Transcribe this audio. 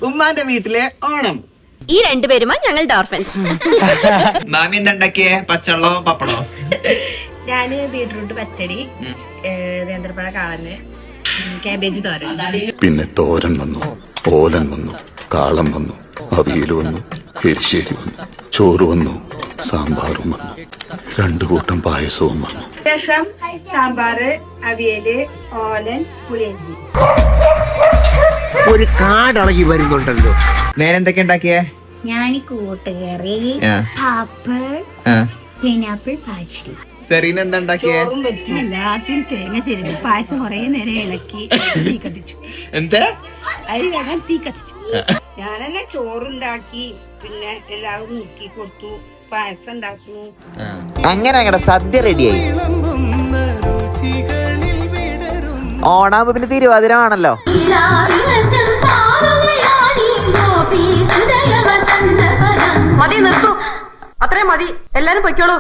ഉമ്മാന്റെ വീട്ടിലെ ഓണം. ഈ രണ്ടുപേരുമാ ഞങ്ങളുടെ ഓർഫൻസ്. മാമി എന്താ ഉണ്ടാക്കിയേ? പച്ചവെള്ളവും പപ്പടവും. ഞാന് ബീട്രൂട്ട് പച്ചടി, നേന്ത്രപ്പഴ കാളന്, കാബേജ് തോരൻ. പിന്നെ തോരൻ വന്നു, ഓലൻ വന്നു, കാളം വന്നു, അവിയൽ വന്നു, എരിശ്ശേരി വന്നു, ചോറ് വന്നു, സാമ്പാറും വന്നു, 2 കൂട്ടം പായസവും വന്നു. രസം, സാമ്പാറ്, അവിയല്, ഓലൻ, പുളിയഞ്ചി. ഒരു കാടളകി വരുന്നുണ്ടല്ലോ. നേരെന്തൊക്കെ ഉണ്ടാക്കിയേ? ഞാൻ കൂട്ടുകറി, ആപ്പിൾ, പൈനാപ്പിൾ പായസം. സെറീന എന്താ ഉണ്ടാക്കിയേ? എല്ലാത്തിനും തേങ്ങ ചിരണ്ടി പായസം കുറെ നേരം ഇളക്കി തീ കത്തിച്ചു. എന്താ അരി വേഗം തീ കത്തിച്ചു. ഞാനെന്നെ ചോറുണ്ടാക്കി, പിന്നെ എല്ലാവരും മുക്കി കൊടുത്തു, പായസം ഉണ്ടാക്കുന്നു. അങ്ങനെ ഞങ്ങളുടെ സദ്യ റെഡിയായി. ഓണാകുമ്പോ പിന്നെ തിരുവാതിരമാണല്ലോ. മതി, നിർത്തൂ. അത്രയും മതി. എല്ലാരും പൊയ്ക്കോളൂ.